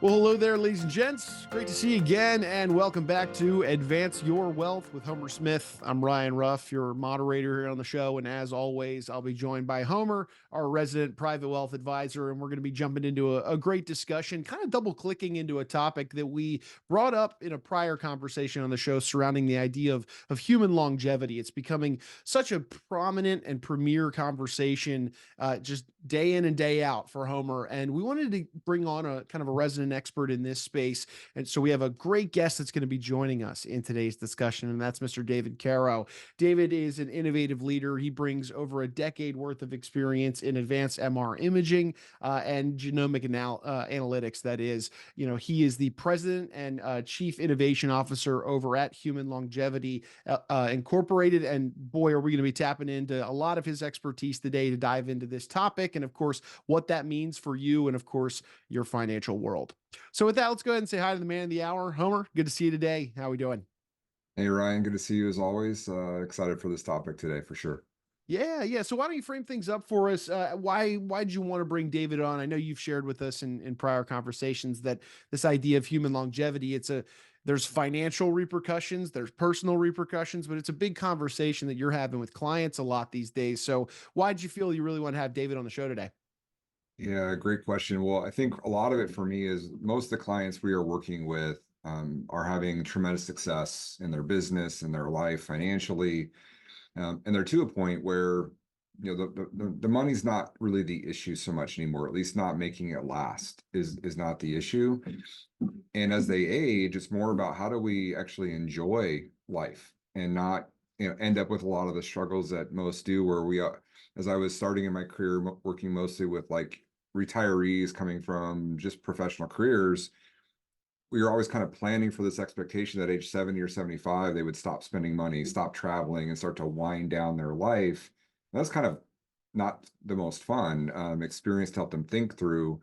Well, hello there, ladies and gents. Great to see you again, and welcome back to Advance Your Wealth with Homer Smith. I'm Ryan Ruff, your moderator here on the show, and as always, I'll be joined by Homer, our resident private wealth advisor, and we're going to be jumping into a great discussion, kind of double-clicking into a topic that we brought up in a prior conversation on the show surrounding the idea of human longevity. It's becoming such a prominent and premier conversation just day in and day out for Homer, and we wanted to bring on a kind of a resident expert in this space. And so we have a great guest that's going to be joining us in today's discussion, and that's Mr. David Karow. David is an innovative leader. He brings over a decade worth of experience in advanced MR imaging and genomic analytics. That is, he is the president and chief innovation officer over at Human Longevity Incorporated. And boy, are we going to be tapping into a lot of his expertise today to dive into this topic, and of course, what that means for you and of course, your financial world. So with that, let's go ahead and say hi to the man of the hour. Homer, good to see you today. How are we doing? Hey, Ryan, good to see you as always. Excited for this topic today for sure. Yeah. So why don't you frame things up for us? Why did you want to bring David on? I know you've shared with us in prior conversations that this idea of human longevity, there's financial repercussions, there's personal repercussions, but it's a big conversation that you're having with clients a lot these days. So why did you feel you really want to have David on the show today? Yeah, great question. Well, I think a lot of it for me is most of the clients we are working with are having tremendous success in their business, in their life, financially, and they're to a point where the money's not really the issue so much anymore. At least not making it last is not the issue. And as they age, it's more about how do we actually enjoy life and not end up with a lot of the struggles that most do. Where we are, as I was starting in my career, working mostly with like retirees coming from just professional careers, we were always kind of planning for this expectation that age 70 or 75, they would stop spending money, stop traveling, and start to wind down their life. That's kind of not the most fun experience to help them think through.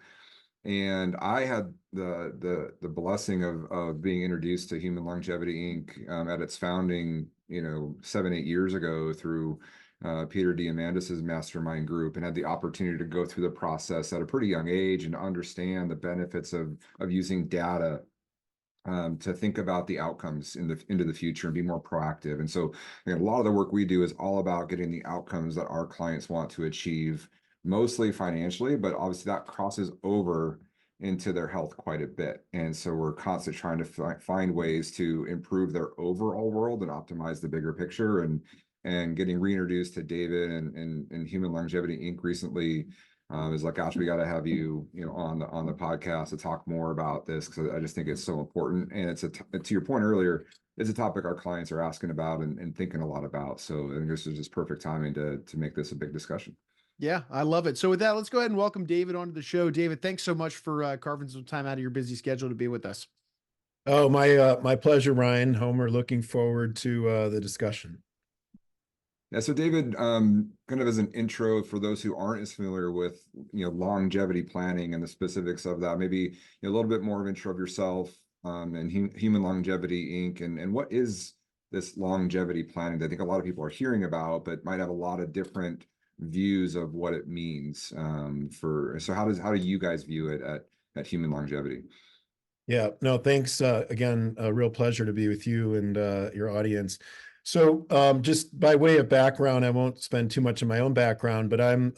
And I had the blessing of being introduced to Human Longevity Inc. At its founding, 7-8 years ago through Peter Diamandis's mastermind group, and had the opportunity to go through the process at a pretty young age and understand the benefits of using data to think about the outcomes into the future and be more proactive. And so a lot of the work we do is all about getting the outcomes that our clients want to achieve, mostly financially, but obviously that crosses over into their health quite a bit. And so we're constantly trying to find ways to improve their overall world and optimize the bigger picture. And getting reintroduced to David and Human Longevity Inc. recently is like, gosh, we got to have you, on the podcast to talk more about this, because I just think it's so important. And it's to your point earlier, it's a topic our clients are asking about and thinking a lot about. So I think this is just perfect timing to make this a big discussion. Yeah, I love it. So with that, let's go ahead and welcome David onto the show. David, thanks so much for carving some time out of your busy schedule to be with us. Oh, my pleasure, Ryan. Homer, looking forward to the discussion. Yeah, so David, kind of as an intro for those who aren't as familiar with longevity planning and the specifics of that, maybe a little bit more of intro of yourself and Human Longevity Inc. and what is this longevity planning that I think a lot of people are hearing about, but might have a lot of different views of what it means. So how do you guys view it at Human Longevity? Yeah, no, thanks again. A real pleasure to be with you and your audience. So just by way of background, I won't spend too much of my own background, but I'm,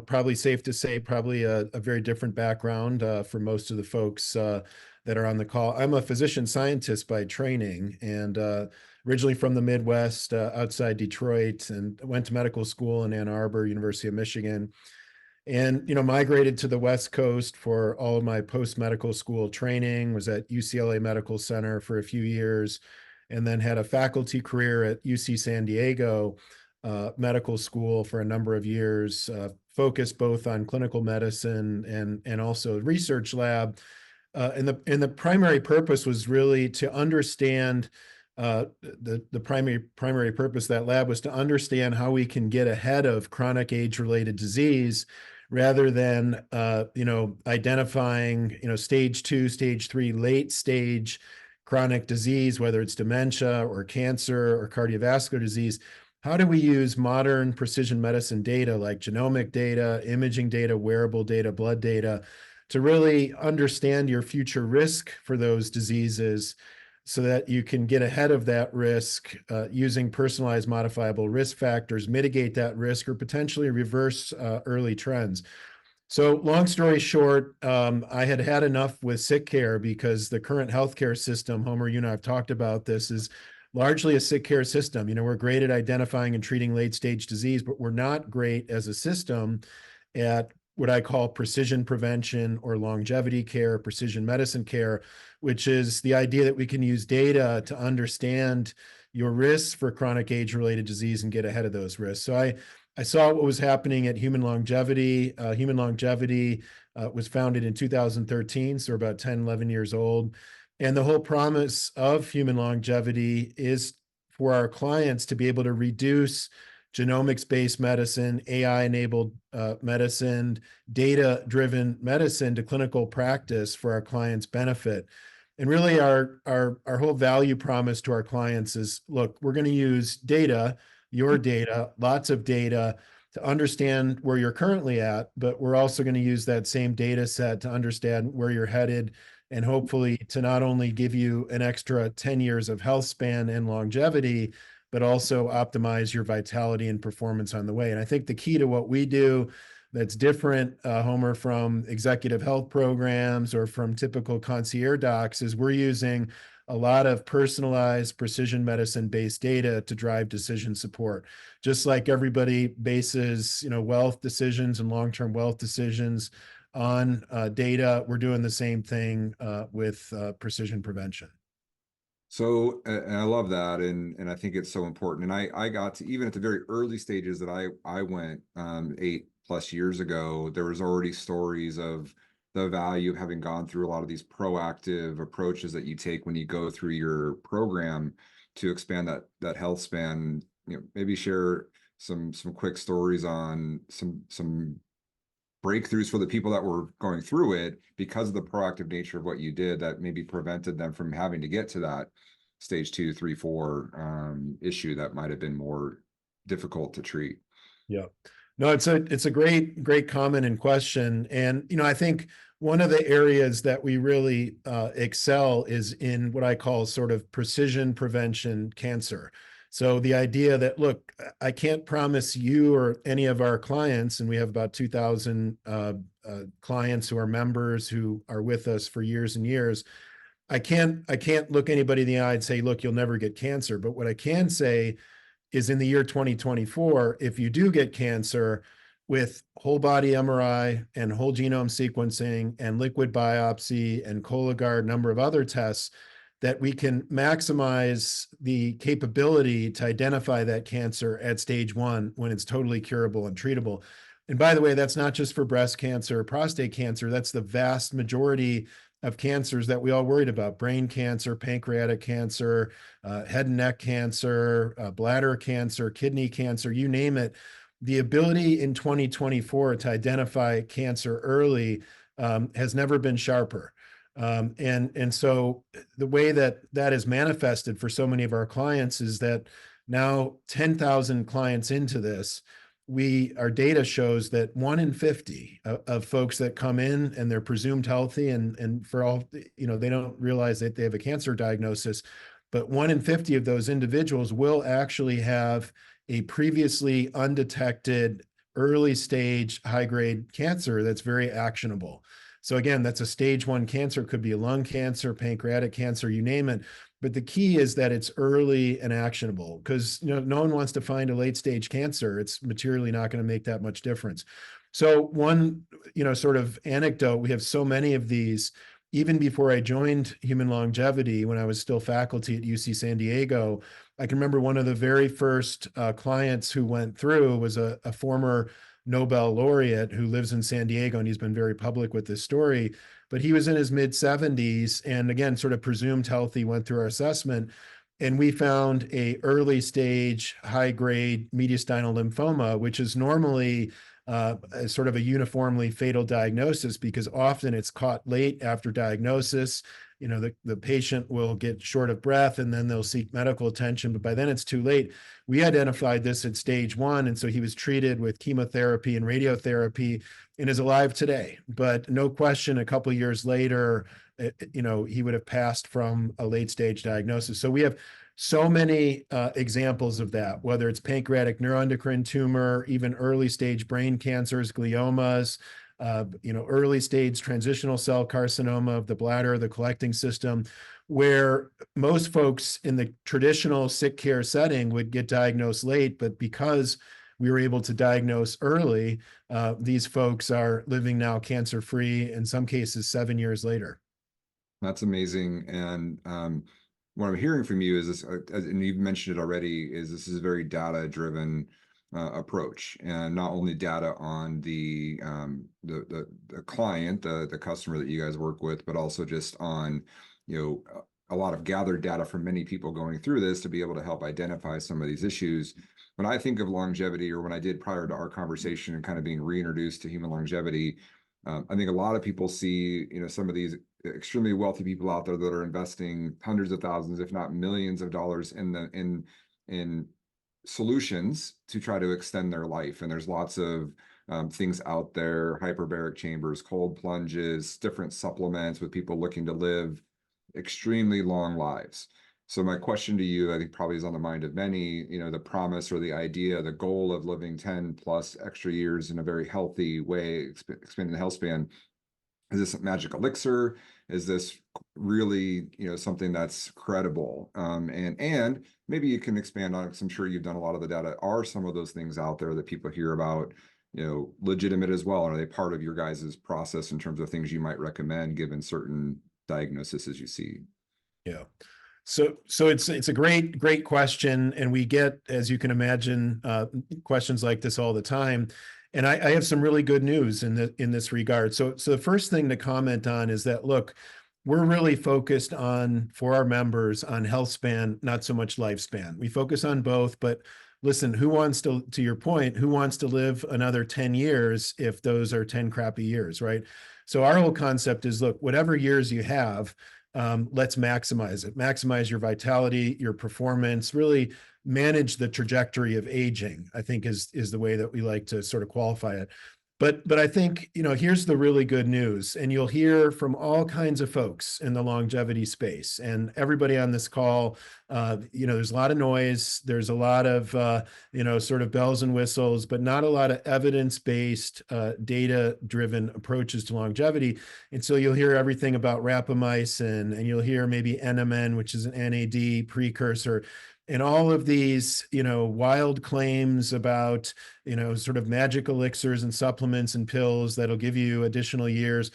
probably safe to say probably a very different background for most of the folks that are on the call. I'm a physician scientist by training, and originally from the Midwest, outside Detroit, and went to medical school in Ann Arbor, University of Michigan, and migrated to the West Coast for all of my post-medical school training. Was at UCLA Medical Center for a few years, and then had a faculty career at UC San Diego Medical School for a number of years, focused both on clinical medicine and also research lab. And the primary purpose was really to understand the primary purpose of that lab was to understand how we can get ahead of chronic age-related disease, rather than identifying stage 2, stage 3, late stage chronic disease, whether it's dementia or cancer or cardiovascular disease, how do we use modern precision medicine data like genomic data, imaging data, wearable data, blood data to really understand your future risk for those diseases so that you can get ahead of that risk using personalized modifiable risk factors, mitigate that risk, or potentially reverse early trends. So long story short, I had enough with sick care because the current healthcare system, Homer, you and I have talked about this, is largely a sick care system. We're great at identifying and treating late stage disease, but we're not great as a system at what I call precision prevention or longevity care, precision medicine care, which is the idea that we can use data to understand your risks for chronic age-related disease and get ahead of those risks. So I saw what was happening at Human Longevity. Human Longevity was founded in 2013, so we're about 10, 11 years old. And the whole promise of Human Longevity is for our clients to be able to reduce genomics-based medicine, AI-enabled medicine, data-driven medicine to clinical practice for our clients' benefit. And really our whole value promise to our clients is, look, we're going to use data, your data, lots of data to understand where you're currently at, but we're also going to use that same data set to understand where you're headed and hopefully to not only give you an extra 10 years of health span and longevity, but also optimize your vitality and performance on the way. And I think the key to what we do that's different, Homer, from executive health programs or from typical concierge docs is we're using a lot of personalized precision medicine-based data to drive decision support. Just like everybody bases, wealth decisions and long-term wealth decisions on data, we're doing the same thing with precision prevention. So, and I love that, and I think it's so important. And I got to, even at the very early stages that I went 8+ years ago, there was already stories of the value of having gone through a lot of these proactive approaches that you take when you go through your program to expand that health span. Maybe share some quick stories on some breakthroughs for the people that were going through it because of the proactive nature of what you did that maybe prevented them from having to get to that stage 2, 3, 4 issue that might have been more difficult to treat. Yeah. No, it's a great comment and question. And, I think one of the areas that we really excel is in what I call sort of precision prevention cancer. So the idea that, look, I can't promise you or any of our clients, and we have about 2,000 clients who are members who are with us for years and years. I can't look anybody in the eye and say, look, you'll never get cancer. But what I can say is in the year 2024, if you do get cancer, with whole body MRI and whole genome sequencing and liquid biopsy and Cologuard, number of other tests, that we can maximize the capability to identify that cancer at stage 1 when it's totally curable and treatable. And by the way, that's not just for breast cancer or prostate cancer. That's the vast majority of cancers that we all worried about: brain cancer, pancreatic cancer, head and neck cancer, bladder cancer, kidney cancer, you name it. The ability in 2024 to identify cancer early has never been sharper. And so the way that is manifested for so many of our clients is that now 10,000 clients into this, our data shows that 1 in 50 of folks that come in and they're presumed healthy and for all, they don't realize that they have a cancer diagnosis, but 1 in 50 of those individuals will actually have a previously undetected early stage high-grade cancer that's very actionable. So again, that's a stage 1 cancer, could be a lung cancer, pancreatic cancer, you name it. But the key is that it's early and actionable because no one wants to find a late stage cancer. It's materially not going to make that much difference. So one, sort of anecdote, we have so many of these. Even before I joined Human Longevity, when I was still faculty at UC San Diego, I can remember one of the very first clients who went through was a former Nobel laureate who lives in San Diego, and he's been very public with this story. But he was in his mid-70s and again, sort of presumed healthy, went through our assessment, and we found a early stage high-grade mediastinal lymphoma, which is normally as sort of a uniformly fatal diagnosis, because often it's caught late after diagnosis. The patient will get short of breath and then they'll seek medical attention, but by then it's too late. We identified this at stage 1, and so he was treated with chemotherapy and radiotherapy and is alive today. But no question, a couple of years later, he would have passed from a late stage diagnosis. So we have so many examples of that, whether it's pancreatic neuroendocrine tumor, even early stage brain cancers, gliomas, early stage transitional cell carcinoma of the bladder, the collecting system, where most folks in the traditional sick care setting would get diagnosed late, but because we were able to diagnose early, these folks are living now cancer-free, in some cases 7 years later. That's amazing. And what I'm hearing from you is this, and you've mentioned it already, is this is a very data-driven approach, and not only data on the client, the customer that you guys work with, but also just on a lot of gathered data from many people going through this to be able to help identify some of these issues. When I think of longevity, or when I did prior to our conversation and kind of being reintroduced to human longevity, I think a lot of people see some of these extremely wealthy people out there that are investing hundreds of thousands, if not millions of dollars in solutions to try to extend their life. And there's lots of things out there: hyperbaric chambers, cold plunges, different supplements with people looking to live extremely long lives. So my question to you, I think probably is on the mind of many, the promise or the idea, the goal of living 10 plus extra years in a very healthy way, expanding the health span. Is this a magic elixir? Is this really, something that's credible? And maybe you can expand on it, because I'm sure you've done a lot of the data. Are some of those things out there that people hear about, legitimate as well? Are they part of your guys' process in terms of things you might recommend given certain diagnoses as you see? Yeah. So it's a great question, and we get, as you can imagine, questions like this all the time. And I have some really good news in this regard. So the first thing to comment on is that, look, we're really focused on, for our members, on health span, not so much lifespan. We focus on both, but listen, who wants to your point, who wants to live another 10 years if those are 10 crappy years, right? So our whole concept is, look, whatever years you have, let's maximize it. Maximize your vitality, your performance, really manage the trajectory of aging, I think is the way that we like to sort of qualify it. But I think, here's the really good news, and you'll hear from all kinds of folks in the longevity space, and everybody on this call. There's a lot of noise. There's a lot of, sort of bells and whistles, but not a lot of evidence-based, data-driven approaches to longevity. And so you'll hear everything about rapamycin, and you'll hear maybe NMN, which is an NAD precursor, and all of these, wild claims about, sort of magic elixirs and supplements and pills that'll give you additional years.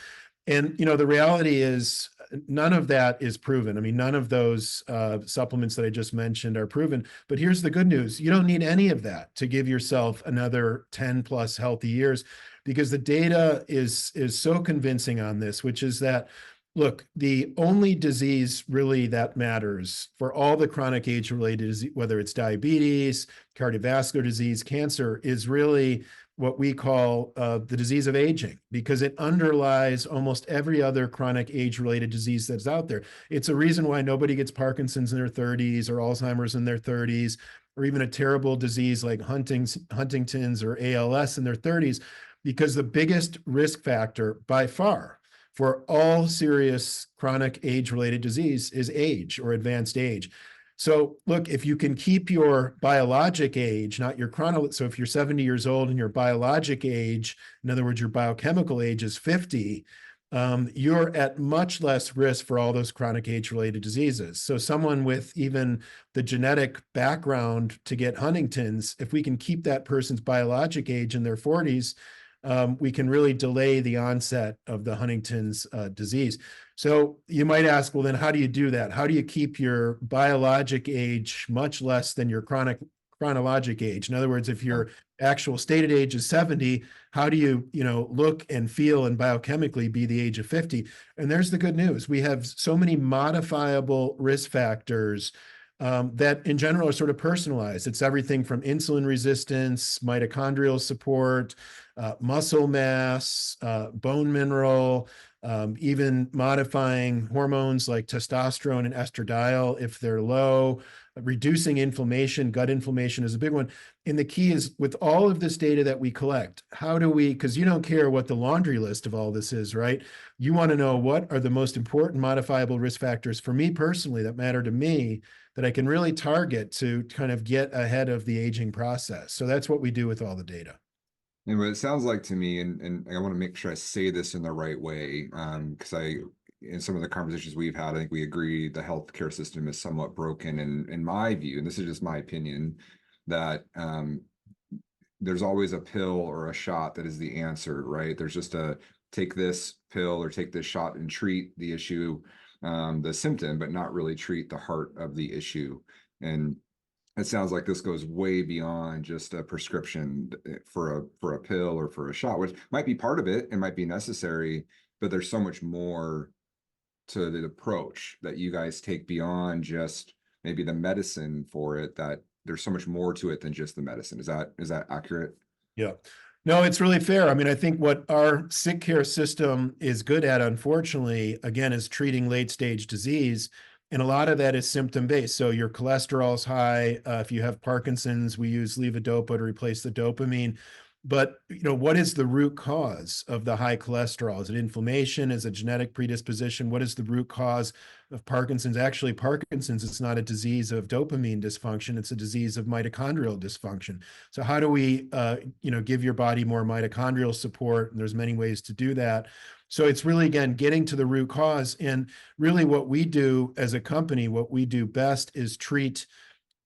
And, the reality is none of that is proven. I mean, none of those supplements that I just mentioned are proven. But here's the good news. You don't need any of that to give yourself another 10 plus healthy years, because the data is so convincing on this, which is that, look, the only disease really that matters for all the chronic age-related disease, whether it's diabetes, cardiovascular disease, cancer, is really what we call the disease of aging, because it underlies almost every other chronic age-related disease that's out there. It's a reason why nobody gets Parkinson's in their 30s or Alzheimer's in their 30s, or even a terrible disease like Huntington's or ALS in their 30s, because the biggest risk factor by far for all serious chronic age-related disease is age or advanced age. So look, if you can keep your biologic age, not your chronological, so if you're 70 years old and your biologic age, in other words, your biochemical age is 50, you're at much less risk for all those chronic age-related diseases. So someone with even the genetic background to get Huntington's, if we can keep that person's biologic age in their 40s, we can really delay the onset of the Huntington's disease. So you might ask, well, then how do you do that? How do you keep your biologic age much less than your chronologic age? In other words, if your actual stated age is 70, how do you, look and feel and biochemically be the age of 50? And there's the good news. We have so many modifiable risk factors that in general are sort of personalized. It's everything from insulin resistance, mitochondrial support, muscle mass, bone mineral, even modifying hormones like testosterone and estradiol if they're low, reducing inflammation. Gut inflammation is a big one. And the key is, with all of this data that we collect, how do we, because you don't care what the laundry list of all this is, right? You want to know what are the most important modifiable risk factors for me personally that matter to me, that I can really target to kind of get ahead of the aging process. So that's what we do with all the data. And what it sounds like to me, and I want to make sure I say this in the right way, because in some of the conversations we've had, I think we agree the healthcare system is somewhat broken. And in my view, and this is just my opinion, that there's always a pill or a shot that is the answer, right? There's just a take this pill or take this shot and treat the issue, the symptom, but not really treat the heart of the issue. And it sounds like this goes way beyond just a prescription for a pill or for a shot, which might be part of it and might be necessary, but there's so much more to the approach that you guys take beyond just maybe the medicine for it, that there's so much more to it than just the medicine. Is that accurate? Yeah. No, it's really fair. I mean, I think what our sick care system is good at, unfortunately, again, is treating late stage disease. And a lot of that is symptom based. So your cholesterol's high. If you have Parkinson's, we use levodopa to replace the dopamine. But what is the root cause of the high cholesterol? Is it inflammation? Is it genetic predisposition? What is the root cause of Parkinson's? Actually, Parkinson's, it's not a disease of dopamine dysfunction. It's a disease of mitochondrial dysfunction. So how do we, give your body more mitochondrial support? And there's many ways to do that. So it's really, again, getting to the root cause. And really what we do as a company, what we do best is treat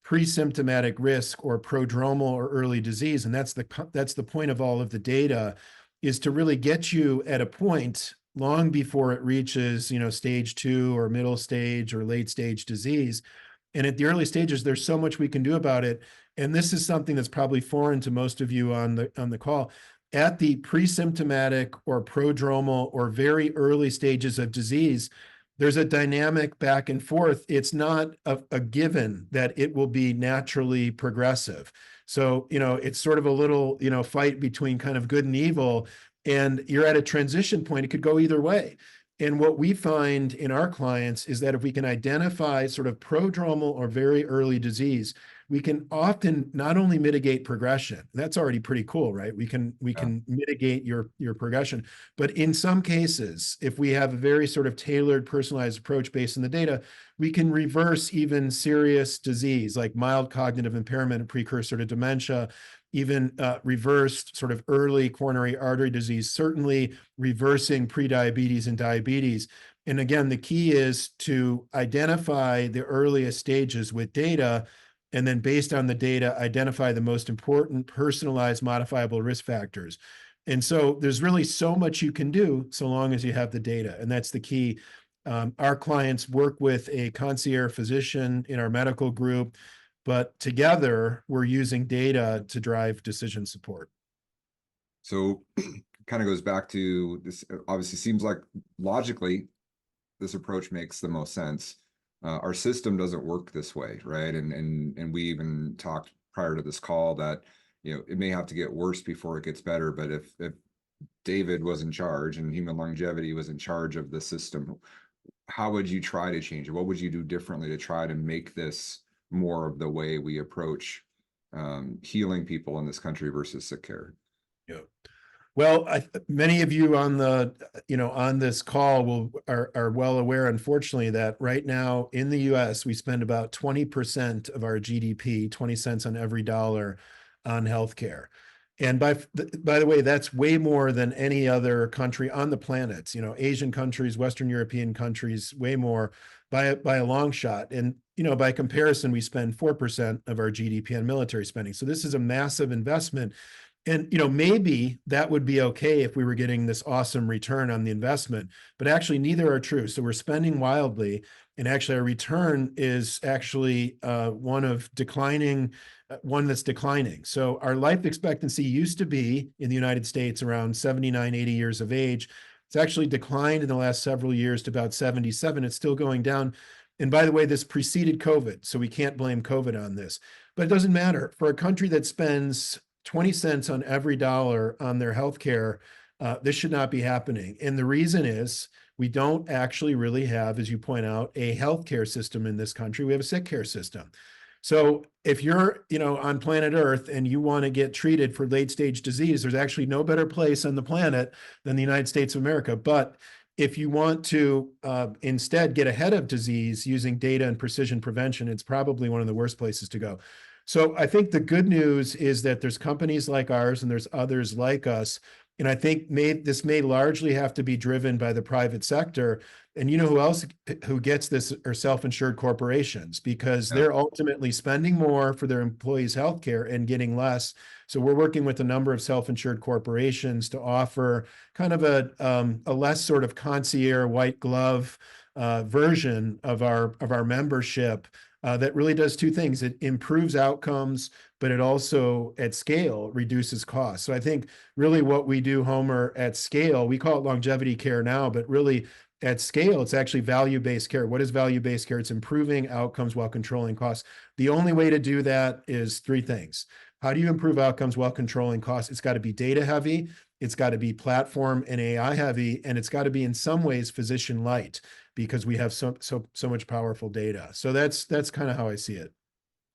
pre-symptomatic risk or prodromal or early disease. And that's the point of all of the data, is to really get you at a point long before it reaches, stage 2 or middle stage or late stage disease. And at the early stages, there's so much we can do about it. And this is something that's probably foreign to most of you on the call. At the pre-symptomatic or prodromal or very early stages of disease, there's a dynamic back and forth. It's not a given that it will be naturally progressive. So, it's sort of a little, fight between kind of good and evil, and you're at a transition point. It could go either way. And what we find in our clients is that if we can identify sort of prodromal or very early disease, we can often not only mitigate progression. That's already pretty cool, right? We can mitigate your progression, but in some cases, if we have a very sort of tailored, personalized approach based on the data, we can reverse even serious disease like mild cognitive impairment, a precursor to dementia, even reversed sort of early coronary artery disease, certainly reversing prediabetes and diabetes. And again, the key is to identify the earliest stages with data, and then based on the data, identify the most important personalized modifiable risk factors. And so there's really so much you can do so long as you have the data. And that's the key. Our clients work with a concierge physician in our medical group, but together we're using data to drive decision support. So kind of goes back to this, obviously seems like logically this approach makes the most sense. Our system doesn't work this way, right? And we even talked prior to this call that it may have to get worse before it gets better. But if David was in charge and Human Longevity was in charge of the system, how would you try to change it? What would you do differently to try to make this more of the way we approach healing people in this country versus sick care? Yeah. Well, many of you on on this call are well aware, unfortunately, that right now in the U.S. we spend about 20% of our GDP, 20 cents on every dollar, on healthcare. And by the way, that's way more than any other country on the planet. Asian countries, Western European countries, way more by a long shot. And by comparison, we spend 4% of our GDP on military spending. So this is a massive investment. And maybe that would be okay if we were getting this awesome return on the investment, but actually neither are true. So we're spending wildly, and actually our return is actually one that's declining. So our life expectancy used to be in the United States around 79, 80 years of age. It's actually declined in the last several years to about 77. It's still going down. And by the way, this preceded COVID, so we can't blame COVID on this. But it doesn't matter. For a country that spends 20 cents on every dollar on their healthcare, this should not be happening. And the reason is we don't actually really have, as you point out, a healthcare system in this country. We have a sick care system. So if you're, on planet Earth and you want to get treated for late stage disease, there's actually no better place on the planet than the United States of America. But if you want to instead get ahead of disease using data and precision prevention, it's probably one of the worst places to go. So I think the good news is that there's companies like ours and there's others like us. And I think this may largely have to be driven by the private sector. And you know who else who gets this are self-insured corporations, because they're ultimately spending more for their employees' healthcare and getting less. So we're working with a number of self-insured corporations to offer kind of a less sort of concierge white glove version of our membership that really does two things. It improves outcomes, but it also at scale reduces costs. So I think really what we do, Homer, at scale, we call it longevity care now, but really at scale, it's actually value-based care. What is value-based care? It's improving outcomes while controlling costs. The only way to do that is three things. How do you improve outcomes while controlling costs? It's got to be data heavy, it's got to be platform and AI heavy, and it's got to be in some ways physician light, because we have so much powerful data. So that's kind of how I see it.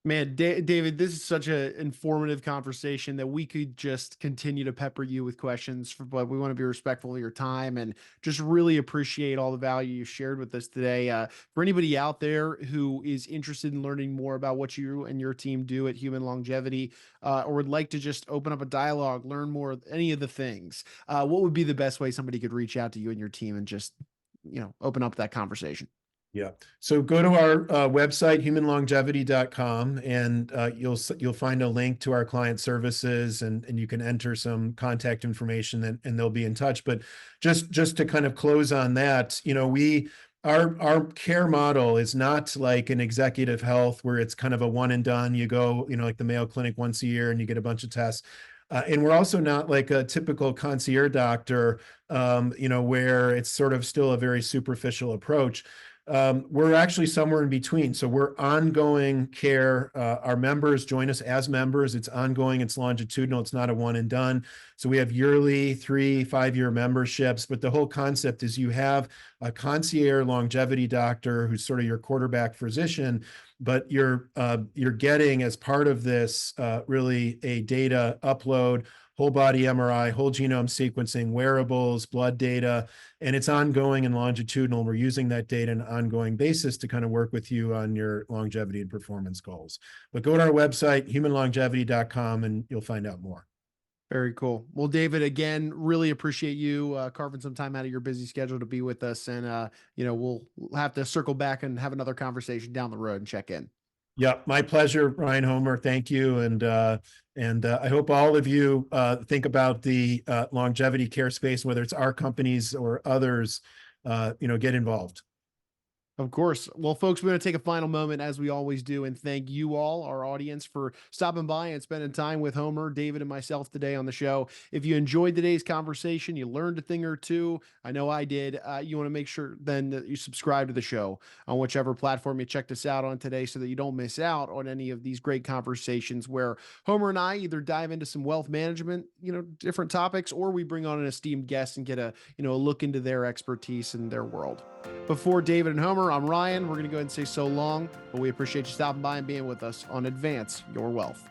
Man, David, this is such an informative conversation that we could just continue to pepper you with questions, but we want to be respectful of your time and just really appreciate all the value you shared with us today. For anybody out there who is interested in learning more about what you and your team do at Human Longevity, or would like to just open up a dialogue, learn more, any of the things, what would be the best way somebody could reach out to you and your team and just, open up that conversation? Yeah. So go to our website, humanlongevity.com, and you'll find a link to our client services, and you can enter some contact information, and they'll be in touch. But just to kind of close on that, our care model is not like an executive health where it's kind of a one and done. You go, like the Mayo Clinic once a year and you get a bunch of tests. And we're also not like a typical concierge doctor, where it's sort of still a very superficial approach. We're actually somewhere in between. So we're ongoing care. Our members join us as members. It's ongoing, it's longitudinal, it's not a one and done. So we have yearly 3-5-year memberships, but the whole concept is you have a concierge longevity doctor who's sort of your quarterback physician, but you're getting, as part of this, really a data upload, whole body MRI, whole genome sequencing, wearables, blood data, and it's ongoing and longitudinal. We're using that data on an ongoing basis to kind of work with you on your longevity and performance goals. But go to our website, humanlongevity.com, and you'll find out more. Very cool. Well, David, again, really appreciate you carving some time out of your busy schedule to be with us. And, we'll have to circle back and have another conversation down the road and check in. Yeah, my pleasure, Ryan Homer. Thank you. And I hope all of you think about the longevity care space, whether it's our companies or others, get involved. Of course. Well, folks, we're going to take a final moment, as we always do, and thank you all, our audience, for stopping by and spending time with Homer, David, and myself today on the show. If you enjoyed today's conversation, you learned a thing or two, I know I did, you want to make sure then that you subscribe to the show on whichever platform you checked us out on today, so that you don't miss out on any of these great conversations where Homer and I either dive into some wealth management, different topics, or we bring on an esteemed guest and get a look into their expertise in their world. Before David and Homer, I'm Ryan. We're going to go ahead and say so long, but we appreciate you stopping by and being with us on Advance Your Wealth.